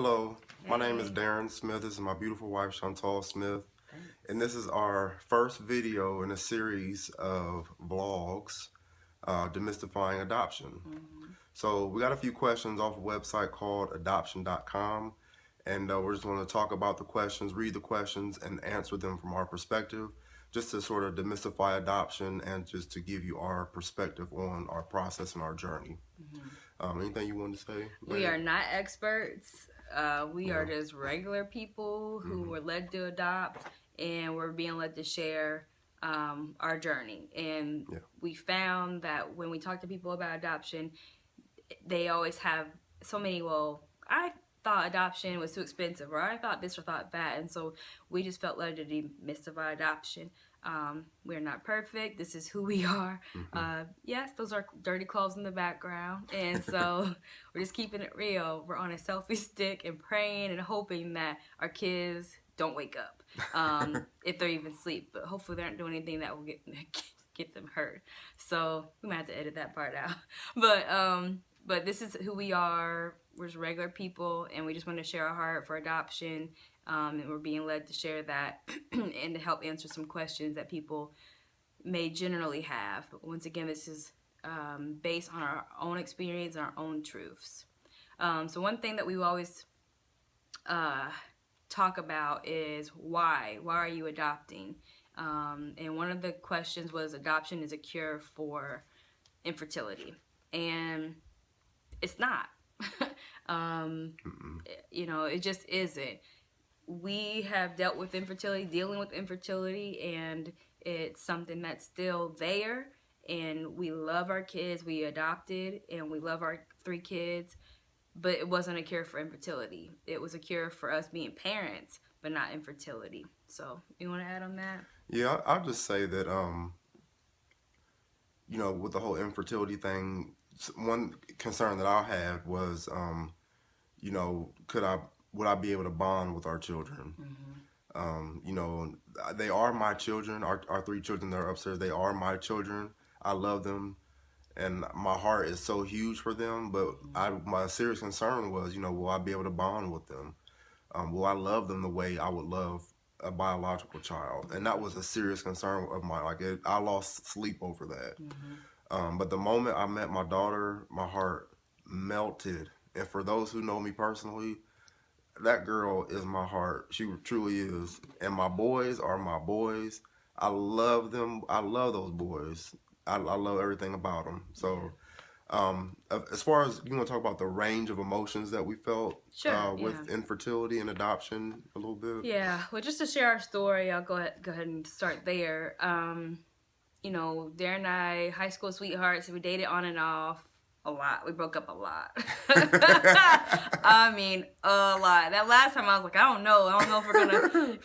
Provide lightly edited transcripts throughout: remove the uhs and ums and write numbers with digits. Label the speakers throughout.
Speaker 1: Hello, my name is
Speaker 2: Hey.
Speaker 1: Darren Smith. This is my beautiful wife, Chantal Smith. And
Speaker 2: Thanks.
Speaker 1: this is our first video in a series of vlogs, Demystifying Adoption.
Speaker 2: Hmm.
Speaker 1: So we got a few questions off a website called adoption.com. And we're just going to talk about the questions, read the questions, and answer them from our perspective, just to sort of demystify adoption and just to give you our perspective on our process and our journey.
Speaker 2: Hmm.
Speaker 1: Anything you wanted to say,
Speaker 2: We
Speaker 1: babe?
Speaker 2: are not experts. We are
Speaker 1: Yeah.
Speaker 2: just regular people who
Speaker 1: Hmm.
Speaker 2: were led to adopt, and we're being led to share our journey. And
Speaker 1: Yeah.
Speaker 2: we found that when we talk to people about adoption, they always have so many, well, I thought adoption was too expensive, or I thought this or thought that. And so we just felt led to demystify adoption. We're not perfect. This is who we are.
Speaker 1: Hmm.
Speaker 2: Yes, those are dirty clothes in the background. And so we're just keeping it real. We're on a selfie stick and praying and hoping that our kids don't wake up if they're even asleep. But hopefully they aren't doing anything that will get them hurt. So we might have to edit that part out. But this is who we are. We're just regular people, and we just want to share our heart for adoption. And we're being led to share that and to help answer some questions that people may generally have. But once again, this is based on our own experience and our own truths. So one thing that we always talk about is why. Why are you adopting? And one of the questions was adoption is a cure for infertility. And it's not. It just isn't. We have dealt with infertility, dealing with infertility, and it's something that's still there. And we love our kids. We adopted, and we love our 3 kids. But it wasn't a cure for infertility. It was a cure for us being parents, but not infertility. So, you want to add on that?
Speaker 1: Yeah, I'll just say that with the whole infertility thing, one concern that I had was, would I be able to bond with our children?
Speaker 2: Mm-hmm.
Speaker 1: You know, they are my children. Our 3 children that are upstairs, they are my children. I love them, and my heart is so huge for them. But my serious concern was, will I be able to bond with them? Will I love them the way I would love a biological child? And that was a serious concern of mine. I lost sleep over that.
Speaker 2: Mm-hmm.
Speaker 1: But the moment I met my daughter, my heart melted. And for those who know me personally, that girl is my heart. She truly is. And my boys are my boys. I love them. I love those boys. I love everything about them.
Speaker 2: Yeah.
Speaker 1: So, as far as you want to talk about the range of emotions that we felt
Speaker 2: Sure. Yeah.
Speaker 1: with infertility and adoption a little bit.
Speaker 2: Yeah, well, just to share our story, I'll go ahead and start there. Darren and I, high school sweethearts, we dated on and off a lot. We broke up a lot. I mean, a lot. That last time I was like, I don't know if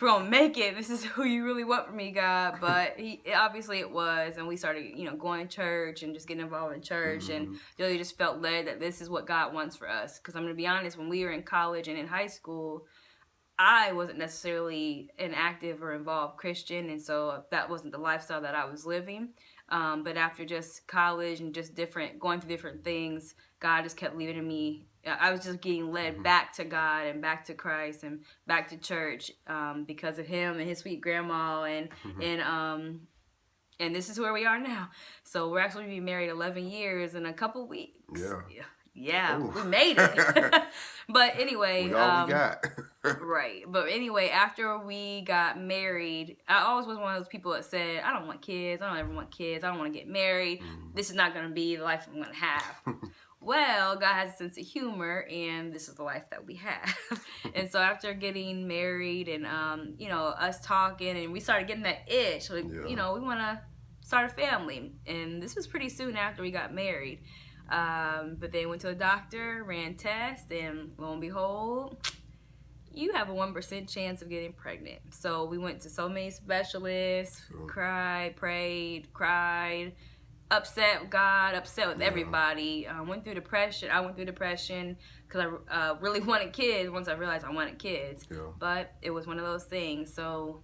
Speaker 2: we're gonna make it. This is who you really want from me, God. But obviously it was, and we started, going to church and just getting involved in church, and really just felt led that this is what God wants for us. Because I'm gonna be honest, when we were in college and in high school, I wasn't necessarily an active or involved Christian, and so that wasn't the lifestyle that I was living. But after just college and just going through different things, God just kept leading me. I was just getting led back to God and back to Christ and back to church because of Him and His sweet grandma, and this is where we are now. So we're actually going to be married 11 years in a couple weeks.
Speaker 1: Yeah.
Speaker 2: Yeah,
Speaker 1: Ooh.
Speaker 2: we made it. But anyway,
Speaker 1: All we got.
Speaker 2: right. But anyway, after we got married, I always was one of those people that said, I don't want kids. I don't ever want kids. I don't want to get married. This is not going to be the life I'm going to have. Well, God has a sense of humor, and this is the life that we have. And so after getting married and, us talking, and we started getting that itch, like, we want to start a family. And this was pretty soon after we got married. But then went to a doctor, ran tests, and lo and behold, you have a 1% chance of getting pregnant. So we went to so many specialists, cried, prayed, cried, upset with God, upset with everybody. Went through depression. I went through depression because I really wanted kids once I realized I wanted kids.
Speaker 1: Yeah.
Speaker 2: But it was one of those things. So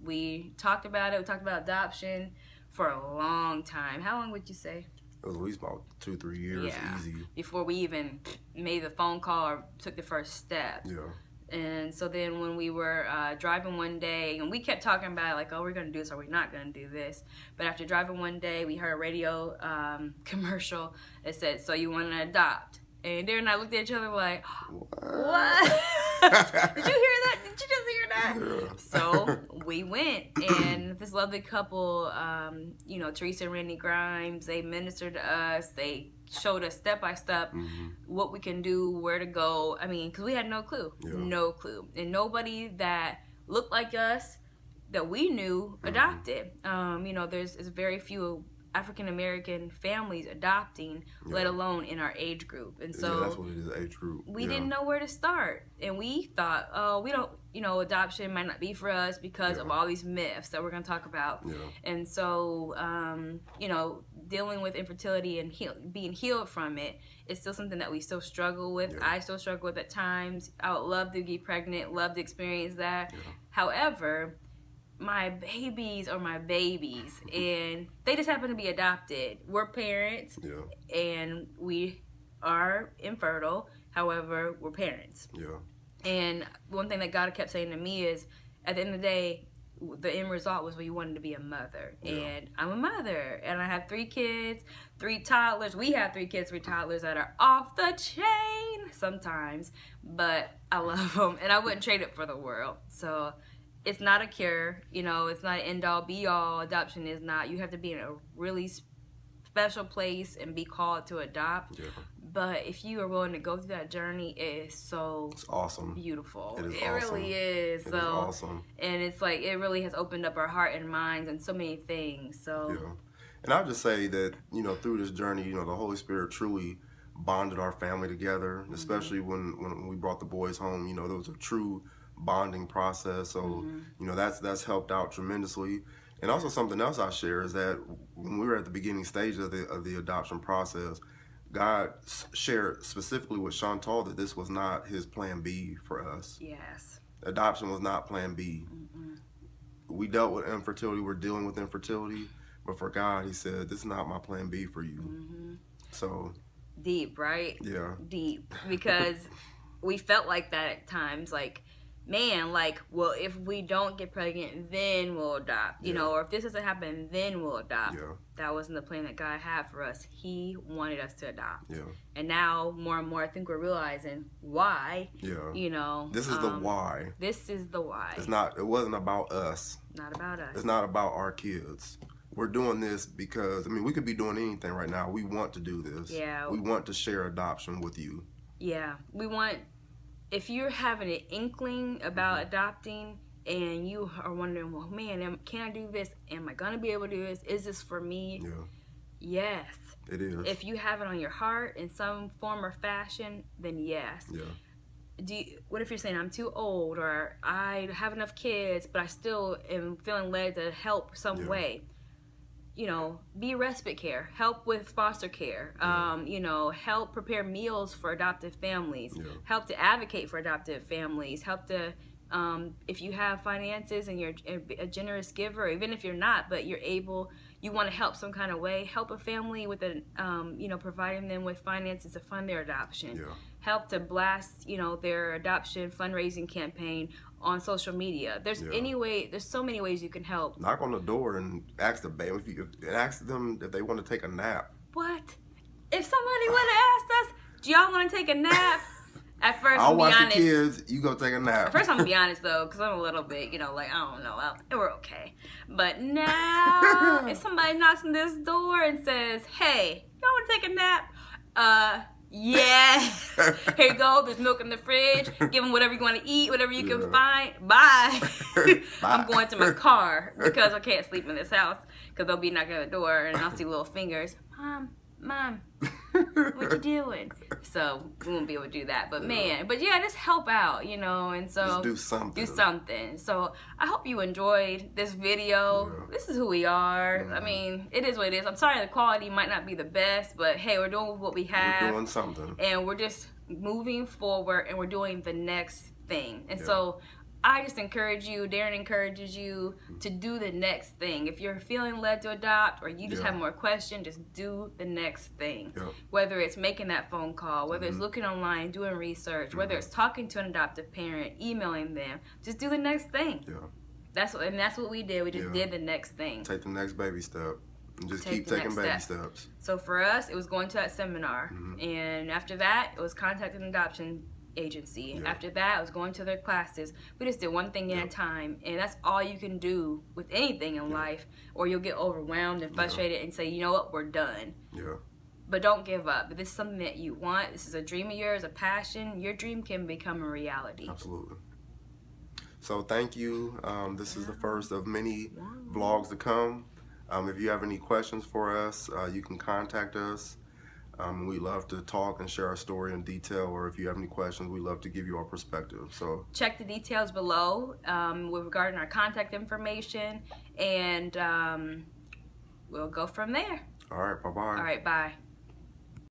Speaker 2: we talked about it. We talked about adoption for a long time. How long would you say?
Speaker 1: It was at least about 2-3 years, easy.
Speaker 2: Before we even made the phone call or took the first step.
Speaker 1: Yeah.
Speaker 2: And so then when we were driving one day, and we kept talking about like, oh, we're going to do this or we're not going to do this. But after driving one day, we heard a radio commercial that said, so you want to adopt. And Darren and I looked at each other like, what? Did you hear that? Did you just hear that?
Speaker 1: Yeah.
Speaker 2: So we went, and this lovely couple, Teresa and Randy Grimes, they ministered to us. They showed us step by step what we can do, where to go. I mean, because we had no clue.
Speaker 1: Yeah.
Speaker 2: No clue. And nobody that looked like us that we knew adopted. There's very few African American families adopting, let alone in our age group. And so
Speaker 1: that's what it is, age group.
Speaker 2: We didn't know where to start. And we thought, we don't, adoption might not be for us because of all these myths that we're going to talk about.
Speaker 1: Yeah.
Speaker 2: And so, dealing with infertility and being healed from it is still something that we still struggle with.
Speaker 1: Yeah.
Speaker 2: I still struggle with at times. I would love to get pregnant, love to experience that. Yeah. However, my babies are my babies, and they just happen to be adopted. We're parents, and we are infertile. However, we're parents.
Speaker 1: Yeah.
Speaker 2: And one thing that God kept saying to me is, at the end of the day, the end result was you wanted to be a mother.
Speaker 1: Yeah.
Speaker 2: And I'm a mother, and I have 3 kids, 3 toddlers. We have 3 kids, 3 toddlers that are off the chain sometimes, but I love them, and I wouldn't trade it for the world. So it's not a cure, it's not an end-all, be-all. Adoption is not. You have to be in a really special place and be called to adopt. Yeah. But if you are willing to go through that journey, it's
Speaker 1: awesome.
Speaker 2: Beautiful.
Speaker 1: It
Speaker 2: awesome. Really is.
Speaker 1: It is awesome.
Speaker 2: And it's like, it really has opened up our heart and minds and so many things. So
Speaker 1: yeah. And I'll just say that, through this journey, the Holy Spirit truly bonded our family together, especially when we brought the boys home. There was a true bonding process, so that's helped out tremendously. And also something else I share is that when we were at the beginning stage of the adoption process, God shared specifically with Chantal that this was not his plan B for us.
Speaker 2: Yes.
Speaker 1: Adoption was not plan B. We dealt with infertility, we're dealing with infertility, but for God, he said, this is not my plan B for you. So
Speaker 2: deep, right?
Speaker 1: Yeah.
Speaker 2: Deep. Because we felt like that at times, like, man, well, if we don't get pregnant, then we'll adopt, or if this doesn't happen, then we'll adopt.
Speaker 1: Yeah.
Speaker 2: That wasn't the plan that God had for us. He wanted us to adopt.
Speaker 1: Yeah.
Speaker 2: And now, more and more, I think we're realizing why.
Speaker 1: Yeah. This is the why.
Speaker 2: This is the why.
Speaker 1: It wasn't about us.
Speaker 2: Not about us.
Speaker 1: It's not about our kids. We're doing this because, we could be doing anything right now. We want to do this. Yeah. We want to share adoption with you.
Speaker 2: Yeah. We want... If you're having an inkling about adopting and you are wondering, well, man, can I do this? Am I going to be able to do this? Is this for me?
Speaker 1: Yeah.
Speaker 2: Yes.
Speaker 1: It is.
Speaker 2: If you have it on your heart in some form or fashion, then yes.
Speaker 1: Yeah.
Speaker 2: What if you're saying, I'm too old, or I have enough kids, but I still am feeling led to help some way? Be respite care, help with foster care, help prepare meals for adoptive families, help to advocate for adoptive families, help to, if you have finances and you're a generous giver, even if you're not, but you want to help some kind of way, help a family with providing them with finances to fund their adoption, help to blast, their adoption fundraising campaign on social media. There's so many ways you can help.
Speaker 1: Knock on the door and ask the baby and ask them if they want to take a nap.
Speaker 2: What? If somebody would have asked us, do y'all want to take a nap? At first,
Speaker 1: I'll watch the kids. You go take a nap.
Speaker 2: At first, I'm gonna be honest though, because I'm a little bit, I don't know, we're okay. But now, if somebody knocks on this door and says, "Hey, y'all want to take a nap?" Yes. Here you go. There's milk in the fridge. Give them whatever you want to eat, whatever you can find. Bye. I'm going to my car because I can't sleep in this house because they'll be knocking at the door and I'll see little fingers. Mom, what you doing? So we won't be able to do that. But just help out, and so
Speaker 1: just do something.
Speaker 2: Do something. So I hope you enjoyed this video. Yeah. This is who we are. Yeah. It is what it is. I'm sorry the quality might not be the best, but hey, we're doing what we have.
Speaker 1: We're doing something.
Speaker 2: And we're just moving forward and we're doing the next thing. And so I just encourage you, Darren encourages you to do the next thing. If you're feeling led to adopt or you just have more questions, just do the next thing. Whether it's making that phone call, whether it's looking online, doing research, whether it's talking to an adoptive parent, emailing them, just do the next thing. That's what we did. We just did the next thing.
Speaker 1: Take the next baby step. And just keep taking baby steps.
Speaker 2: So for us, it was going to that seminar. And after that, it was contacting an adoption agency. After that, I was going to their classes. We just did one thing at a time, and that's all you can do with anything in life, or you'll get overwhelmed and frustrated and say, you know what, we're done. But don't give up. If this is something that you want, this is a dream of yours, a passion, your dream can become a reality.
Speaker 1: Absolutely. So thank you. This is the first of many vlogs to come. If you have any questions for us, you can contact us. We love to talk and share our story in detail, or if you have any questions, we love to give you our perspective. So
Speaker 2: check the details below with regarding our contact information, and we'll go from there.
Speaker 1: All right, bye-bye.
Speaker 2: All right, bye.